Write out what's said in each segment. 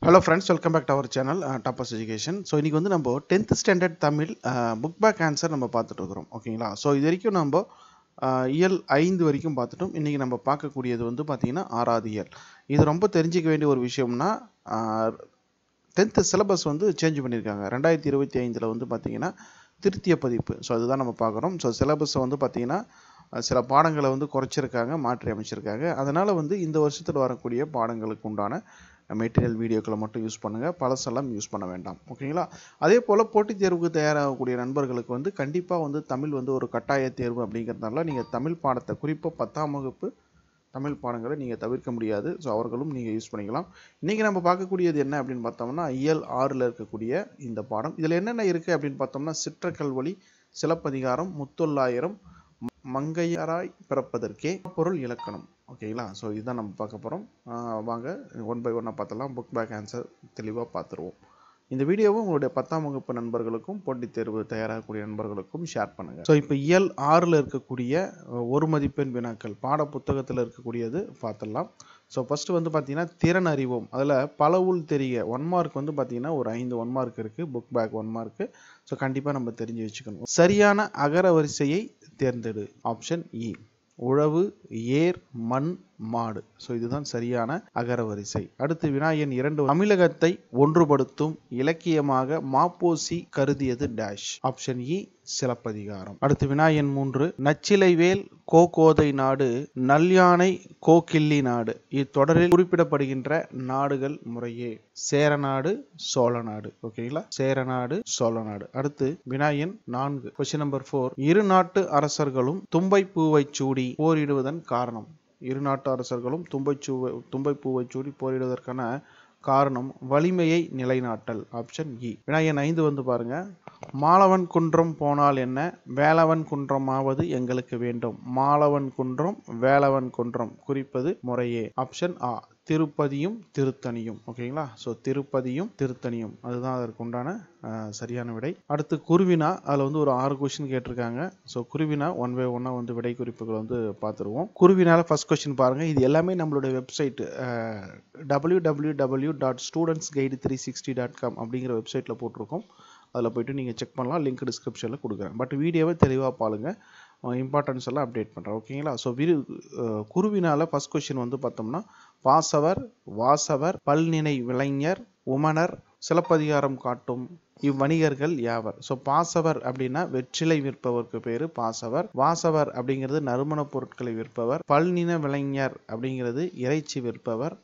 Hello friends, welcome back to our channel Tapas Education. So இன்னைக்கு வந்து நம்ம 10th standard தமிழ் புக் பேக் ஆன்சர் நம்ம பார்த்துட்டு இருக்கோம். ஓகேங்களா? ஸோ இது வரைக்கும் நம்ம இயல் 5 வரைக்கும் பார்த்துட்டோம். இன்னைக்கு நம்ம பார்க்கக்கூடியது வந்து பார்த்தீங்கன்னா 6வது இயல். இது ரொம்ப தெரிஞ்சிக்க வேண்டிய ஒரு விஷயம்னா 10th சிலபஸ் வந்து சேஞ்ச் பண்ணியிருக்காங்க. 2025 வந்து பார்த்தீங்கன்னா திருத்திய பதிப்பு. ஸோ அதுதான் நம்ம பார்க்குறோம். ஸோ சிலபஸை வந்து பார்த்தீங்கன்னா சில பாடங்களை வந்து குறைச்சிருக்காங்க, மாற்றி அமைச்சிருக்காங்க. அதனால் வந்து இந்த வருஷத்தில் வரக்கூடிய பாடங்களுக்கு உண்டான மெட்டீரியல் வீடியோக்களை மட்டும் யூஸ் பண்ணுங்கள், பழசெல்லாம் யூஸ் பண்ண வேண்டாம். ஓகேங்களா? அதே போல் போட்டித் தேர்வுக்கு தயாராகக்கூடிய நண்பர்களுக்கு வந்து கண்டிப்பாக வந்து தமிழ் வந்து ஒரு கட்டாய தேர்வு அப்படிங்கிறதுனால நீங்கள் தமிழ் பாடத்தை குறிப்பாக 10ஆம் வகுப்பு தமிழ் பாடங்களை நீங்கள் தவிர்க்க முடியாது. ஸோ அவர்களும் நீங்கள் யூஸ் பண்ணிக்கலாம். இன்றைக்கி நம்ம பார்க்கக்கூடியது என்ன அப்படின்னு பார்த்தோம்னா இயல் 6ல் இருக்கக்கூடிய இந்த பாடம். இதில் என்னென்ன இருக்குது அப்படின்னு பார்த்தோம்னா சிற்றக்கல்வழி, சிலப்பதிகாரம், முத்தொள்ளாயிரம், மங்கையராய் பிறப்பதற்கே, பொருள் இலக்கணம். ஓகேங்களா? ஸோ இதுதான் நம்ம பார்க்க போகிறோம். வாங்க ஒன் பை ஒன்னாக பார்த்தலாம். புக் பேக் ஆன்சர் தெளிவாக பார்த்துருவோம். இந்த வீடியோவும் உங்களுடைய 10ஆம் வகுப்பு நண்பர்களுக்கும் போட்டித் தேர்வு தயாராகக்கூடிய நண்பர்களுக்கும் ஷேர் பண்ணுங்கள். ஸோ இப்போ இயல் 6ல் இருக்கக்கூடிய ஒரு மதிப்பெண் வினாக்கள் பாட புத்தகத்தில் இருக்கக்கூடியது பார்த்துடலாம். ஸோ ஃபஸ்ட்டு வந்து பார்த்தீங்கன்னா திறன் அறிவோம். அதில் பல உள் தெரிய 1 மார்க் வந்து பார்த்தீங்கன்னா ஒரு 5 1 மார்க் இருக்குது. Book back 1 mark. ஸோ கண்டிப்பாக நம்ம தெரிஞ்சு வச்சுக்கணும். சரியான அகர வரிசையை தேர்ந்தெடு. ஆப்ஷன் இ. உழவு, ஏர், மண், மாடு. ஸோ இதுதான் சரியான அகர வரிசை. அடுத்து வினாயன் 2. தமிழகத்தை ஒன்றுபடுத்தும் இலக்கியமாக மாப்போசி கருதியது டேஷ். ஆப்ஷன் இ. சிலப்பதிகாரம். அடுத்து வினாயன் 3. நச்சிலைவேல் கோகோதை நாடு, நல்யானை கோகிள்ளி நாடு. இத்தொடரில் குறிப்பிடப்படுகின்ற நாடுகள் முறையே சேரநாடு, சோழநாடு. ஓகேங்களா? சேரநாடு, சோழநாடு. அடுத்து வினாயன் 4. Question number 4. இரு நாட்டு அரசர்களும் தும்பை பூவை சூடி போரிடுவதன் காரணம். இரு நாட்டு அரசர்களும் தும்பை பூவை சூடி போரிடுவதற்கான காரணம் வலிமையை நிலைநாட்டல். ஆப்ஷன் இ. வினாயன் 5 வந்து பாருங்க. மாலவன் குன்றம் போனால் என்ன, வேலவன் குன்றமாவது எங்களுக்கு வேண்டும். மாலவன் குன்றம், வேலவன் குன்றம் குறிப்பது முறையே. ஆப்ஷன் ஆ. திருப்பதியும் திருத்தணியும். ஓகேங்களா? ஸோ திருப்பதியும் திருத்தணியும் அதுதான் அதற்கு உண்டான சரியான விடை. அடுத்து குருவினா, அதில் வந்து ஒரு 6 கொஸ்டின் கேட்டிருக்காங்க. ஸோ குருவினா 1 by 1 வந்து விடை குறிப்புகள் வந்து பார்த்துருவோம். குருவினால ஃபர்ஸ்ட் கொஸ்டின் பாருங்கள். இது எல்லாமே நம்மளுடைய வெப்சைட் www.studentsguide360.com அப்படிங்கிற வெப்சைட்டில் போட்டிருக்கோம். அதில் போய்ட்டு நீங்கள் செக் பண்ணலாம். லிங்க் டிஸ்கிரிப்ஷனில் கொடுக்குறேன். பட் வீடியோவை தெளிவாக பாருங்க, இம்பார்ட்டன்ஸ் எல்லாம் அப்டேட் பண்ணுறேன். ஓகேங்களா? ஸோ குருவினால ஃபர்ஸ்ட் கொஸ்டின் வந்து பார்த்தோம்னா பாசவர், வாசவர், பல்நினை விளைஞர், உமனர், சிலப்பதிகாரம் காட்டும் இவ்வணிகர்கள் யாவர். ஸோ பாசவர் அப்படின்னா வெற்றிலை விற்பவருக்கு பேரு பாசவர். வாசவர் அப்படிங்கிறது நறுமணப் பொருட்களை விற்பவர். பல்நின விளைஞர் அப்படிங்கிறது இறைச்சி விற்பவர்.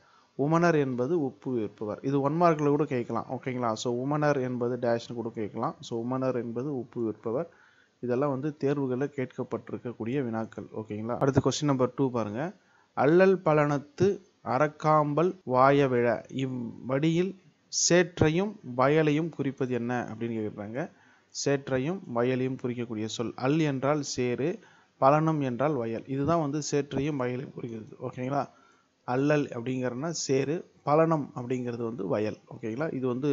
உமனர் என்பது உப்பு விற்பவர். இது 1 மார்க்கில் கூட கேட்கலாம். ஓகேங்களா? ஸோ உமனர் என்பது டேஷ்னு கூட கேட்கலாம். ஸோ உமனர் என்பது உப்பு விற்பவர். இதெல்லாம் வந்து தேர்வுகளில் கேட்கப்பட்டிருக்கக்கூடிய வினாக்கள். ஓகேங்களா? அடுத்து கொஸ்டின் நம்பர் 2 பாருங்க. அல்லல் பலனத்து அரக்காம்பல் வாய விழ இவ்வடியில் சேற்றையும் வயலையும் குறிப்பது என்ன அப்படின்னு கேட்குறாங்க. சேற்றையும் வயலையும் குறிக்கக்கூடிய சொல். அல் என்றால் சேறு, பலனம் என்றால் வயல். இதுதான் வந்து சேற்றையும் வயலையும் குறிக்கிறது. ஓகேங்களா? அல்லல் அப்படிங்கிறதுனா சேறு, பலனம் அப்படிங்கிறது வந்து வயல். ஓகேங்களா? இது வந்து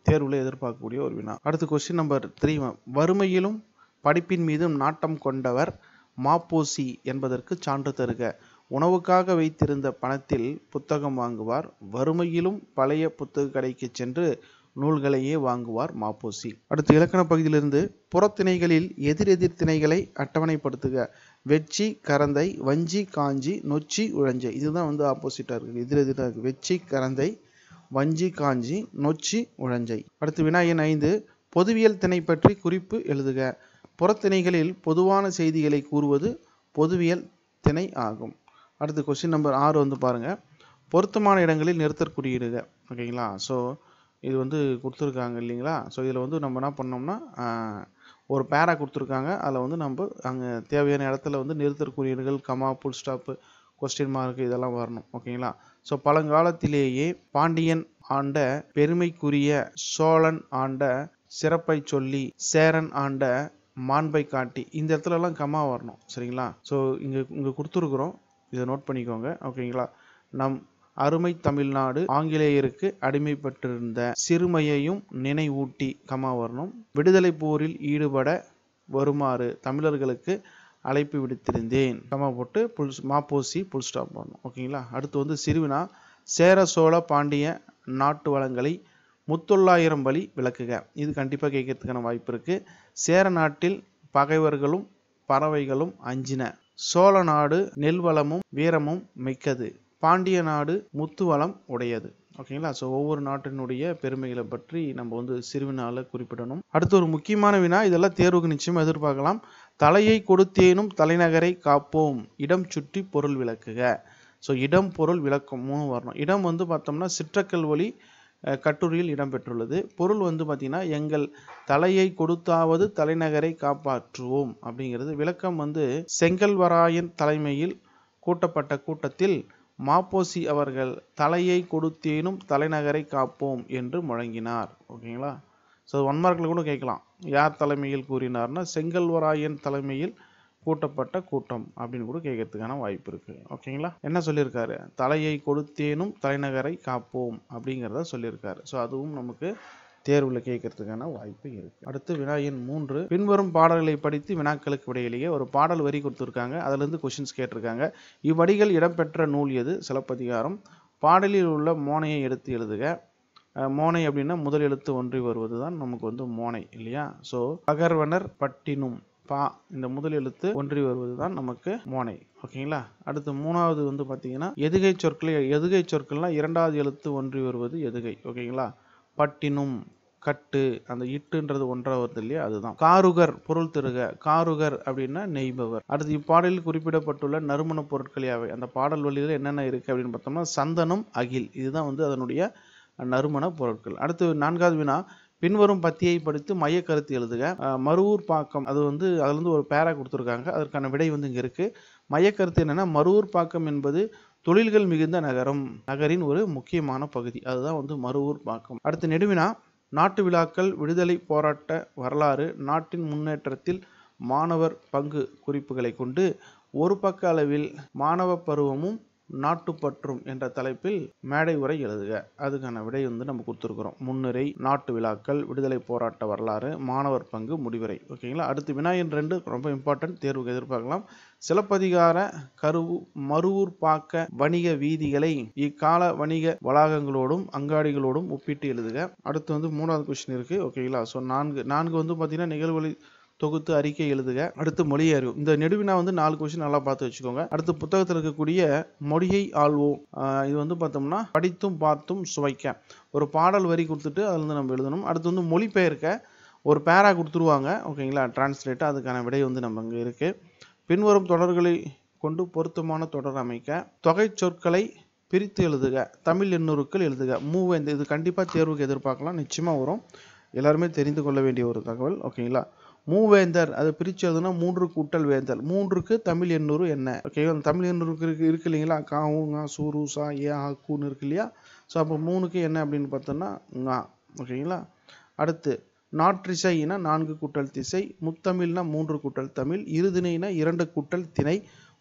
தேர்வில் எதிர்பார்க்கக்கூடிய ஒரு வினா. அடுத்து கொஸ்டின் நம்பர் 3. வறுமையிலும் படிப்பின் மீதும் நாட்டம் கொண்டவர் மாப்போசி என்பதற்கு சான்று தருக. உணவுக்காக வைத்திருந்த பணத்தில் புத்தகம் வாங்குவார். வறுமையிலும் பழைய புத்தக கடைக்கு சென்று நூல்களையே வாங்குவார் மாப்போசி. அடுத்து இலக்கண பகுதியிலிருந்து புறத்திணைகளில் எதிரெதிர் திணைகளை அட்டவணைப்படுத்துக. வெச்சி, கரந்தை, வஞ்சி, காஞ்சி, நொச்சி, உழஞ்சை. இதுதான் வந்து ஆப்போசிட்டாக இருக்குது. எதிரெதிராக இருக்குது. வெச்சி, கரந்தை, வஞ்சி, காஞ்சி, நொச்சி, உழஞ்சை. அடுத்து வினாயன் 5. பொதுவியல் திணை பற்றி குறிப்பு எழுதுக. புறத்திணைகளில் பொதுவான செய்திகளை கூறுவது பொதுவியல் திணை ஆகும். அடுத்து கொஸ்டின் நம்பர் 6 வந்து பாருங்க. பொருத்தமான இடங்களில் நிறுத்தற் குறியிடுக. ஓகேங்களா? ஸோ இது வந்து கொடுத்துருக்காங்க இல்லைங்களா? ஸோ இதில் வந்து நம்ம என்ன பண்ணோம்னா ஒரு பேரா கொடுத்துருக்காங்க. அதில் வந்து நம்ம அங்கே தேவையான இடத்துல வந்து நிறுத்தற் குறியீடுகள், கமா, புல் ஸ்டாப்பு, கொஸ்டின் மார்க் இதெல்லாம் வரணும். ஓகேங்களா? ஸோ பழங்காலத்திலேயே பாண்டியன் ஆண்ட பெருமைக்குரிய, சோழன் ஆண்ட சிறப்பை சொல்லி, சேரன் ஆண்ட மாண்பை காட்டி, இந்த இடத்துலலாம் கமா வரணும். சரிங்களா? ஸோ இங்கே கொடுத்துருக்குறோம். இதை நோட் பண்ணிக்கோங்க. ஓகேங்களா? நம் அருமை தமிழ்நாடு ஆங்கிலேயருக்கு அடிமைப்பட்டிருந்த சிறுமையையும் நினைவூட்டி கமா வரணும். விடுதலை போரில் ஈடுபட வருமாறு தமிழர்களுக்கு அழைப்பு விடுத்திருந்தேன் கமா போட்டு மாப்போசி புல் ஸ்டாப் பண்ணணும். ஓகேங்களா? அடுத்து வந்து சிறுவினா. சேர சோழ பாண்டிய நாட்டு வளங்களை முத்தொள்ளாயிரம் வழி விளக்குக. இது கண்டிப்பாக கேட்கறதுக்கான வாய்ப்பு இருக்கு. சேர நாட்டில் பகைவர்களும் பறவைகளும் அஞ்சின. சோழ நாடு நெல் வளமும் வீரமும் மிக்கது. பாண்டிய நாடு முத்து வளம் உடையது. ஓகேங்களா. ஸோ ஒவ்வொரு நாட்டினுடைய பெருமைகளை பற்றி நம்ம சிறுவினால குறிப்பிடணும். அடுத்து ஒரு முக்கியமான வினா, இதெல்லாம் தேர்வுக்கு நிச்சயமா எதிர்பார்க்கலாம். தலையை கொடுத்தேனும் தலைநகரை காப்போம், இடம் சுற்றி பொருள் விளக்குக. ஸோ இடம் பொருள் விளக்கம் 3 வரணும். இடம் பார்த்தோம்னா சிற்றக்கல் ஒளி கட்டுரையில் இடம்பெற்றுள்ளது. பொருள் பார்த்தீங்கன்னா எங்கள் தலையை கொடுத்தாவது தலைநகரை காப்பாற்றுவோம் அப்படிங்கிறது. விளக்கம் செங்கல்வராயன் தலைமையில் கூட்டப்பட்ட கூட்டத்தில் மாப்போசி அவர்கள் தலையை கொடுத்தேனும் தலைநகரை காப்போம் என்று முழங்கினார். ஓகேங்களா. ஸோ 1 மார்க்கில் கூட கேட்கலாம். யார் தலைமையில் கூறினார்னா செங்கல்வராயன் தலைமையில் கூட்டப்பட்ட கூட்டம் அப்படின்னு கூட கேட்கறதுக்கான வாய்ப்பு இருக்கு. ஓகேங்களா. என்ன சொல்லியிருக்காரு? தலையை கொடுத்தேனும் தலைநகரை காப்போம் அப்படிங்கிறத சொல்லியிருக்காரு. ஸோ அதுவும் நமக்கு தேர்வில் கேட்கறதுக்கான வாய்ப்பு இருக்கு. அடுத்து வினா எண் 3. பின்வரும் பாடல்களை படித்து வினாக்களுக்கு இடையிலேயே ஒரு பாடல் வரி கொடுத்துருக்காங்க. அதுல இருந்து கொஸ்டின்ஸ் கேட்டிருக்காங்க. இவ்வடிகள் இடம்பெற்ற நூல் எது? சிலப்பதிகாரம். பாடலில் உள்ள மோனையை எடுத்து எழுதுக. மோனை அப்படின்னா முதல் எழுத்து ஒன்றி வருவது தான் நமக்கு மோனை இல்லையா. ஸோ பகர்வனர் பட்டினும் பா இந்த முதல் எழுத்து ஒன்றி வருவது தான் நமக்கு மோனை. ஓகேங்களா. அடுத்து 3வது பார்த்தீங்கன்னா எதுகை சொற்கள். எதுகை சொற்கள்லாம் 2வது எழுத்து ஒன்றி வருவது எதுகை. ஓகேங்களா. பட்டினும் கட்டு, அந்த இட்டுன்றது ஒன்றா வருது இல்லையா, அதுதான். காருகர் பொருள் தருக. காருகர் அப்படின்னா நெய்பவர். அடுத்து இப்பாடலில் குறிப்பிடப்பட்டுள்ள நறுமண பொருட்கள் யாவை? அந்த பாடல் வழியில் என்னென்ன இருக்கு அப்படின்னு பார்த்தோம்னா சந்தனம், அகில், இதுதான் அதனுடைய நறுமண பொருட்கள். அடுத்து 4வது வினா, பின்வரும் பத்தியை படித்து மைய கருத்து எழுதுக. மருவூர் பாக்கம், அது அதுல ஒரு பேரா கொடுத்துருக்காங்க. அதற்கான விடை இங்க இருக்கு. மைய கருத்து என்னன்னா, மருவூர் பாக்கம் என்பது தொழில்கள் மிகுந்த நகரின் ஒரு முக்கியமான பகுதி. அதுதான் மருவூர் பாக்கம். அடுத்து நெடுவினா, நாட்டு விழாக்கள், விடுதலை போராட்ட வரலாறு, நாட்டின் முன்னேற்றத்தில் மாணவர் பங்கு குறிப்புகளை கொண்டு ஒரு பக்க அளவில் மாணவ பருவமும் நாட்டுப்பற்றும் என்ற தலைப்பில் மேடை உரை எழுதுக. அதுக்கான விடை நம்ம கொடுத்துருக்கிறோம். முன்னுரை, நாட்டு விழாக்கள், விடுதலை போராட்ட வரலாறு, மாணவர் பங்கு, முடிவுரை. ஓகேங்களா. அடுத்து வினா எண் 2 ரொம்ப இம்பார்ட்டன்ட், தேர்வுக்கு எதிர்பார்க்கலாம். சிலப்பதிகார மருவூர் பாக்க வணிக வீதிகளை இக்கால வணிக வளாகங்களோடும் அங்காடிகளோடும் ஒப்பிட்டு எழுதுக. அடுத்து 3வது கொஸ்டின் இருக்கு. ஓகேங்களா. ஸோ 4 பார்த்தீங்கன்னா நிகழ்வுகளை தொகுத்து அறிக்கை எழுதுக. அடுத்து மொழி அறிவு. இந்த நெடுவினா 4 கொஸ்டின் நல்லா பார்த்து வச்சுக்கோங்க. அடுத்து புத்தகத்தில் இருக்கக்கூடிய மொழியை ஆள்வோம். இது பார்த்தோம்னா படித்தும் பார்த்தும் சுவைக்க. ஒரு பாடல் வரி கொடுத்துட்டு அதுல நம்ம எழுதணும். அடுத்து மொழிபெயர்க்க ஒரு பேரா கொடுத்துருவாங்க. ஓகேங்களா. டிரான்ஸ்லேட், அதுக்கான விடை நம்ம இங்கே இருக்கு. பின்வரும் தொடர்களை கொண்டு பொருத்தமான தொடர் அமைக்க. தொகை சொற்களை பிரித்து எழுதுக. தமிழ் எண்ணுருக்கள் எழுதுக. மூவேந்தர், இது கண்டிப்பா தேர்வுக்கு எதிர்பார்க்கலாம், நிச்சயமா வரும். எல்லாருமே தெரிந்து கொள்ள வேண்டிய ஒரு தகவல். ஓகேங்களா. மூவேந்தர், அது பிரிச்சு எழுதுனா 3 கூட்டல் வேந்தர். 3க்கு தமிழ் எண்ணூறு என்ன? ஓகே, அந்த தமிழ் எண்ணூருக்கு இருக்கு இல்லைங்களா, காவுங்க சூரு சா ஏ கூன்னு இருக்கு இல்லையா. ஸோ அப்போ 3க்கு என்ன அப்படின்னு பார்த்தோம்னா ஙா. ஓகேங்களா. அடுத்து நாற்றிசைனா 4 கூட்டல் திசை, முத்தமிழ்னா 3 கூட்டல் தமிழ், இருதிணைனா 2 கூட்டல் திணை,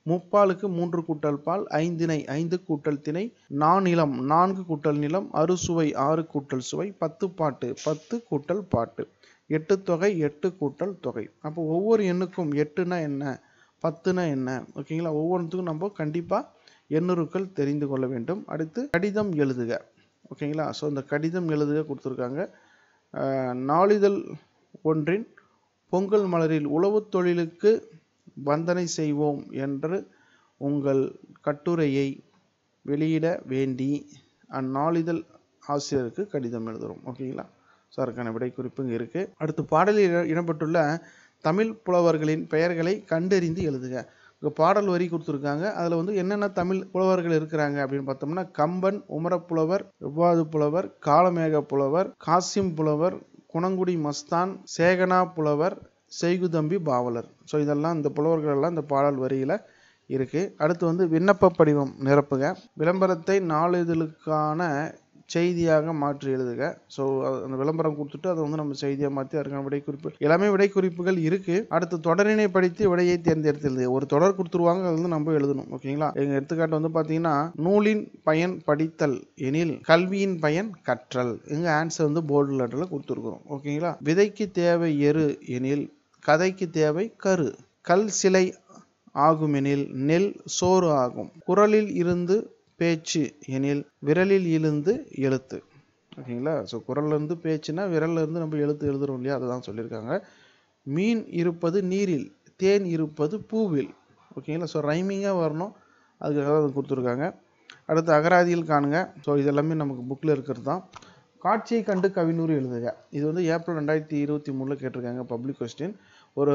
முப்பாலுக்கு 3 கூட்டல் பால், ஐந்திணை 5 கூட்டல் திணை, நானிலம் 4 கூட்டல் நிலம், அறுசுவை 6 கூட்டல் சுவை, 10 பாட்டு 10 கூட்டல் பாட்டு, 8 தொகை 8 கூட்டல் தொகை. அப்போ ஒவ்வொரு எண்ணுக்கும் 8னா என்ன, 10னா என்ன, ஓகேங்களா. ஒவ்வொன்றுத்துக்கும் நம்ம கண்டிப்பா எண்ணுருக்கள் தெரிந்து கொள்ள வேண்டும். அடுத்து கடிதம் எழுதுக. ஓகேங்களா. ஸோ இந்த கடிதம் எழுதுக கொடுத்துருக்காங்க. நாளிதழ் ஒன்றின் பொங்கல் மலரில் உழவு தொழிலுக்கு வந்தனை செய்வோம் என்று உங்கள் கட்டுரையை வெளியிட வேண்டி அந்நாளிதழ் ஆசிரியருக்கு கடிதம் எழுதுகிறோம். ஓகேங்களா. ஸோ அதற்கான விடை குறிப்பு இங்கே இருக்கு. அடுத்து பாடலில் இடம்பெற்றுள்ள தமிழ் புலவர்களின் பெயர்களை கண்டறிந்து எழுதுக. இங்கே பாடல் வரி கொடுத்துருக்காங்க. அதில் என்னென்ன தமிழ் புலவர்கள் இருக்கிறாங்க அப்படின்னு பார்த்தோம்னா கம்பன், உமரப்புலவர், எவ்வாது புலவர், காலமேக புலவர், காசிம் புலவர், குணங்குடி மஸ்தான், சேகனா புலவர், செய்குதம்பி பாவலர். ஸோ இதெல்லாம் இந்த புலவர்கள் எல்லாம் இந்த பாடல் வரியில் இருக்கு. அடுத்து விண்ணப்ப படிவம் நிரப்புக. விளம்பரத்தை நாளிதழுக்கான செய்தியாக மாற்றி எழுதுக. ஸோ அந்த விளம்பரம் கொடுத்துட்டு அதை நம்ம செய்தியாக மாற்றி அதற்கான விடை குறிப்பு, எல்லாமே விடை குறிப்புகள் இருக்கு. அடுத்து தொடரினை படித்து விடையை தேர்ந்தெடுத்து எழுது. ஒரு தொடர் கொடுத்துருவாங்க, அது நம்ம எழுதணும். ஓகேங்களா. எங்க எடுத்துக்காட்டு பார்த்தீங்கன்னா நூலின் பயன் படித்தல் எனில் கல்வியின் பயன் கற்றல். எங்க ஆன்சர் போல்டு லெட்டர்ல கொடுத்துருக்கிறோம். ஓகேங்களா. விதைக்கு தேவை எரு எனில் கதைக்கு தேவை கரு. கல் சிலை ஆகுமெனில் நெல் சோறு ஆகும். குரலில் இருந்து பேச்சு எனில் விரலில் இருந்து எழுத்து. ஓகேங்களா. ஸோ குரல்லேருந்து பேச்சுன்னா விரல்லேருந்து நம்ம எழுத்து எழுதுறோம் இல்லையா, அதை தான் சொல்லியிருக்காங்க. மீன் இருப்பது நீரில், தேன் இருப்பது பூவில். ஓகேங்களா. ஸோ ரைமிங்காக வரணும், அதுக்காக அதை கொடுத்துருக்காங்க. அடுத்து அகராதியில் காணுங்க. ஸோ இதெல்லாமே நமக்கு புக்கில் இருக்கிறது தான். காட்சியை கண்டு கவினூறு எழுதுக. இது வந்து ஏப்ரல் 2023 கேட்டிருக்காங்க பப்ளிக் கொஸ்டின். ஒரு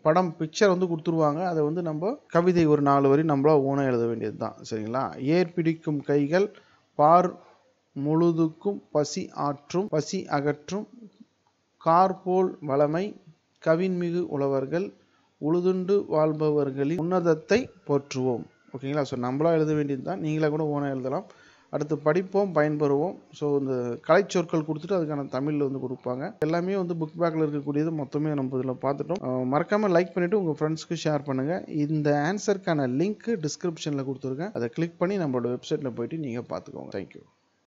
படம் பிக்சர் வந்து கொடுத்துருவாங்க, அதை வந்து நம்ம கவிதை ஒரு 4 வரி நம்மளா ஓனாக எழுத வேண்டியது தான். சரிங்களா. ஏர் பிடிக்கும் கைகள் பார் முழுதுக்கும் பசி ஆற்றும், பசி அகற்றும் கார்போல் வளமை கவின்மிகு உழவர்கள் உழுதுண்டு வாழ்பவர்களின் உன்னதத்தை போற்றுவோம். ஓகேங்களா. ஸோ நம்மளா எழுத வேண்டியது தான், நீங்களா கூட ஓனாக எழுதலாம். அடுத்து படிப்போம் பயன்பெறுவோம். ஸோ இந்த கலைச்சொற்கள் கொடுத்துட்டு அதுக்கான தமிழில் வந்து கொடுப்பாங்க. எல்லாமே வந்து புக் பேக்கில் இருக்கக்கூடியது மொத்தமே நம்ம இதில் பார்த்துட்டோம். மறக்காமல் லைக் பண்ணிவிட்டு உங்கள் ஃப்ரெண்ட்ஸ்க்கு ஷேர் பண்ணுங்கள். இந்த ஆன்சருக்கான லிங்க் டிஸ்கிரிப்ஷனில் கொடுத்துருக்கேன், அதை கிளிக் பண்ணி நம்மளோட வெப்சைட்டில் போய்ட்டு நீங்கள் பார்த்துக்கோங்க. தேங்க்யூ.